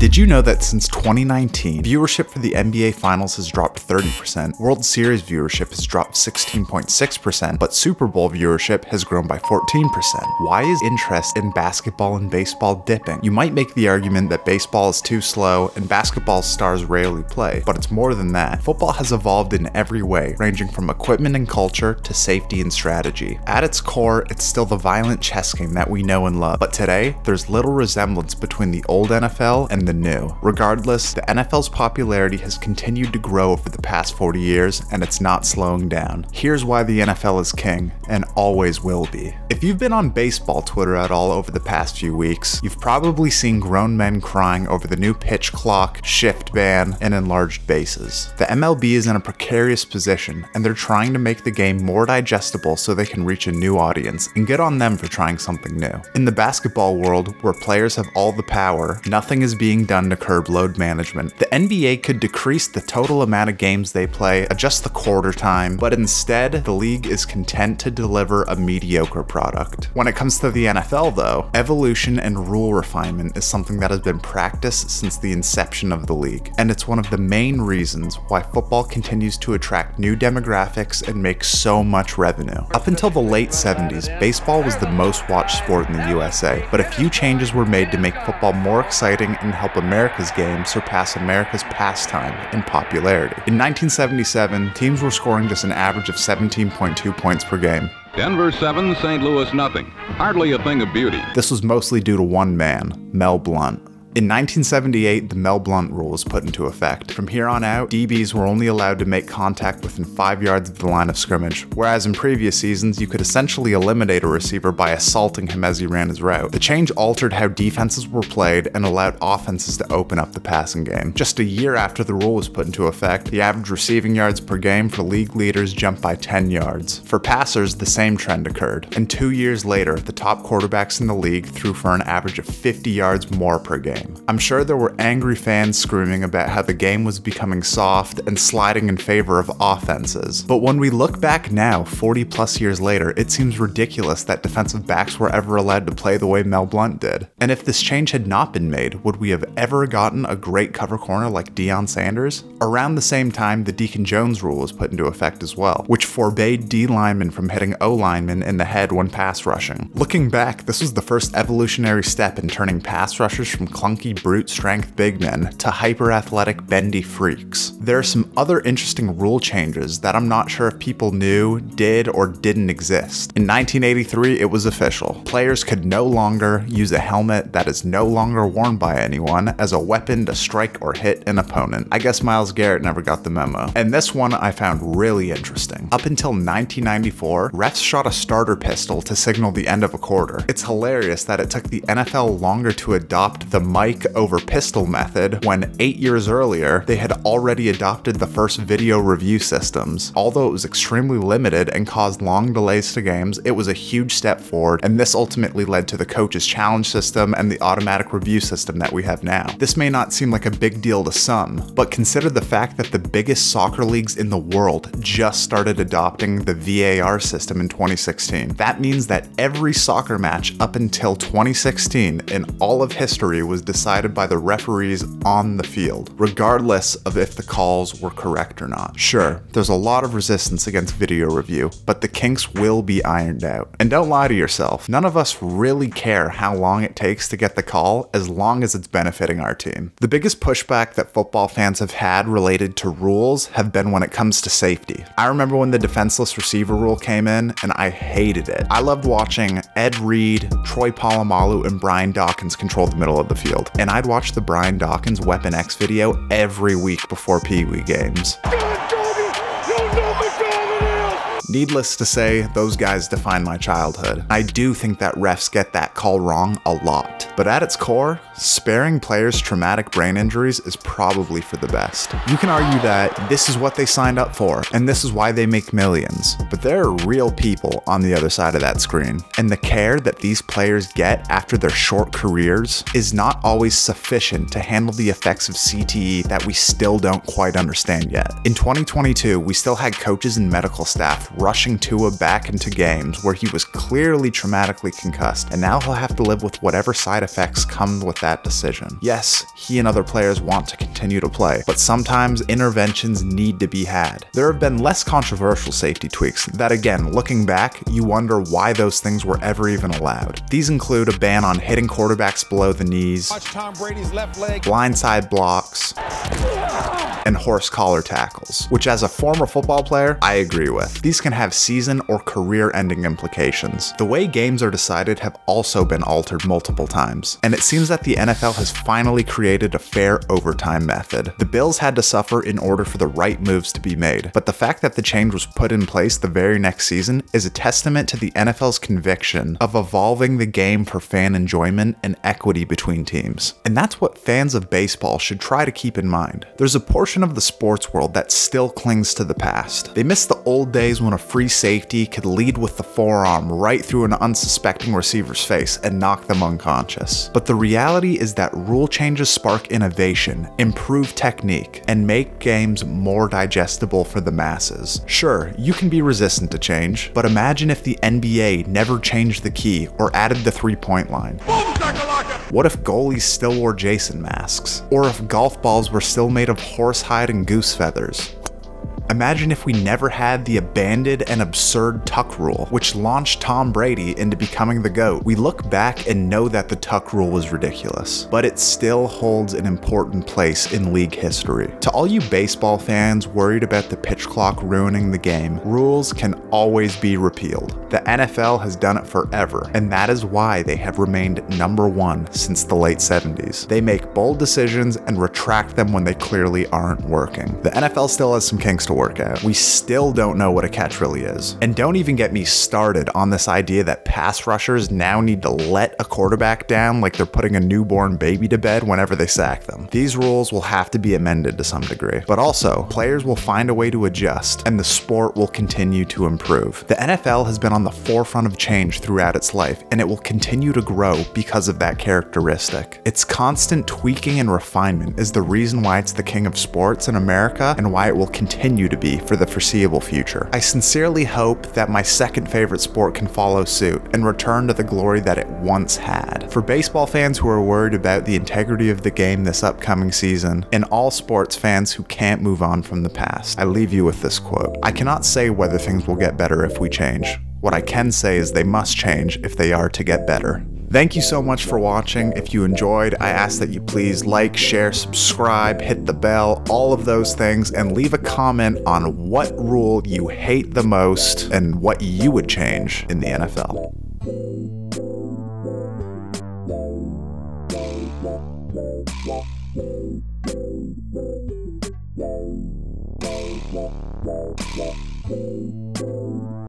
Did you know that since 2019, viewership for the NBA Finals has dropped 30%, World Series viewership has dropped 16.6%, but Super Bowl viewership has grown by 14%? Why is interest in basketball and baseball dipping? You might make the argument that baseball is too slow and basketball stars rarely play, but it's more than that. Football has evolved in every way, ranging from equipment and culture to safety and strategy. At its core, it's still the violent chess game that we know and love, but today, there's little resemblance between the old NFL and the new. Regardless, the NFL's popularity has continued to grow over the past 40 years, and it's not slowing down. Here's why the NFL is king, and always will be. If you've been on baseball Twitter at all over the past few weeks, you've probably seen grown men crying over the new pitch clock, shift ban, and enlarged bases. The MLB is in a precarious position, and they're trying to make the game more digestible so they can reach a new audience, and good on them for trying something new. In the basketball world, where players have all the power, nothing is being done to curb load management. The NBA could decrease the total amount of games they play, adjust the quarter time, but instead, the league is content to deliver a mediocre product. When it comes to the NFL though, evolution and rule refinement is something that has been practiced since the inception of the league, and it's one of the main reasons why football continues to attract new demographics and make so much revenue. Up until the late 70s, baseball was the most watched sport in the USA, but a few changes were made to make football more exciting and help America's game surpass America's pastime in popularity. In 1977, teams were scoring just an average of 17.2 points per game. Denver 7, St. Louis nothing. Hardly a thing of beauty. This was mostly due to one man, Mel Blount. In 1978, the Mel Blount rule was put into effect. From here on out, DBs were only allowed to make contact within 5 yards of the line of scrimmage, whereas in previous seasons, you could essentially eliminate a receiver by assaulting him as he ran his route. The change altered how defenses were played and allowed offenses to open up the passing game. Just a year after the rule was put into effect, the average receiving yards per game for league leaders jumped by 10 yards. For passers, the same trend occurred, and 2 years later, the top quarterbacks in the league threw for an average of 50 yards more per game. I'm sure there were angry fans screaming about how the game was becoming soft and sliding in favor of offenses. But when we look back now, 40 plus years later, it seems ridiculous that defensive backs were ever allowed to play the way Mel Blount did. And if this change had not been made, would we have ever gotten a great cover corner like Deion Sanders? Around the same time, the Deacon Jones rule was put into effect as well, which forbade D linemen from hitting O linemen in the head when pass rushing. Looking back, this was the first evolutionary step in turning pass rushers from clunky brute strength big men to hyper-athletic bendy freaks. There are some other interesting rule changes that I'm not sure if people knew, did, or didn't exist. In 1983, it was official. Players could no longer use a helmet that is no longer worn by anyone as a weapon to strike or hit an opponent. I guess Myles Garrett never got the memo. And this one I found really interesting. Up until 1994, refs shot a starter pistol to signal the end of a quarter. It's hilarious that it took the NFL longer to adopt the mic over pistol method when 8 years earlier they had already adopted the first video review systems. Although it was extremely limited and caused long delays to games, it was a huge step forward, and this ultimately led to the coach's challenge system and the automatic review system that we have now. This may not seem like a big deal to some, but consider the fact that the biggest soccer leagues in the world just started adopting the VAR system in 2016. That means that every soccer match up until 2016 in all of history was decided by the referees on the field, regardless of if the calls were correct or not. Sure, there's a lot of resistance against video review, but the kinks will be ironed out. And don't lie to yourself, none of us really care how long it takes to get the call as long as it's benefiting our team. The biggest pushback that football fans have had related to rules have been when it comes to safety. I remember when the defenseless receiver rule came in, and I hated it. I loved watching Ed Reed, Troy Polamalu, and Brian Dawkins control the middle of the field. And I'd watch the Brian Dawkins Weapon X video every week before Pee Wee games. Needless to say, those guys define my childhood. I do think that refs get that call wrong a lot. But at its core, sparing players traumatic brain injuries is probably for the best. You can argue that this is what they signed up for, and this is why they make millions. But there are real people on the other side of that screen. And the care that these players get after their short careers is not always sufficient to handle the effects of CTE that we still don't quite understand yet. In 2022, we still had coaches and medical staff rushing Tua back into games where he was clearly traumatically concussed, and now he'll have to live with whatever side effects come with that decision. Yes, he and other players want to continue to play, but sometimes interventions need to be had. There have been less controversial safety tweaks that, again, looking back, you wonder why those things were ever even allowed. These include a ban on hitting quarterbacks below the knees, blindside blocks, and horse collar tackles, which as a former football player, I agree with. These can have season or career-ending implications. The way games are decided have also been altered multiple times, and it seems that the NFL has finally created a fair overtime method. The Bills had to suffer in order for the right moves to be made, but the fact that the change was put in place the very next season is a testament to the NFL's conviction of evolving the game for fan enjoyment and equity between teams. And that's what fans of baseball should try to keep in mind. There's a portion of the sports world that still clings to the past. They miss the old days when a free safety could lead with the forearm right through an unsuspecting receiver's face and knock them unconscious. But the reality is that rule changes spark innovation, improve technique, and make games more digestible for the masses. Sure, you can be resistant to change, but imagine if the NBA never changed the key or added the three-point line. What if goalies still wore Jason masks? Or if golf balls were still made of horsehide and goose feathers? Imagine if we never had the abandoned and absurd tuck rule, which launched Tom Brady into becoming the GOAT. We look back and know that the tuck rule was ridiculous, but it still holds an important place in league history. To all you baseball fans worried about the pitch clock ruining the game, rules can always be repealed. The NFL has done it forever, and that is why they have remained #1 since the late 70s. They make bold decisions and retract them when they clearly aren't working. The NFL still has some kinks to work out. We still don't know what a catch really is. And don't even get me started on this idea that pass rushers now need to let a quarterback down like they're putting a newborn baby to bed whenever they sack them. These rules will have to be amended to some degree. But also, players will find a way to adjust, and the sport will continue to improve. The NFL has been on the forefront of change throughout its life, and it will continue to grow because of that characteristic. Its constant tweaking and refinement is the reason why it's the king of sports in America and why it will continue to be for the foreseeable future. I sincerely hope that my second favorite sport can follow suit and return to the glory that it once had. For baseball fans who are worried about the integrity of the game this upcoming season, and all sports fans who can't move on from the past, I leave you with this quote. I cannot say whether things will get better if we change. What I can say is they must change if they are to get better. Thank you so much for watching. If you enjoyed, I ask that you please like, share, subscribe, hit the bell, all of those things, and leave a comment on what rule you hate the most and what you would change in the NFL.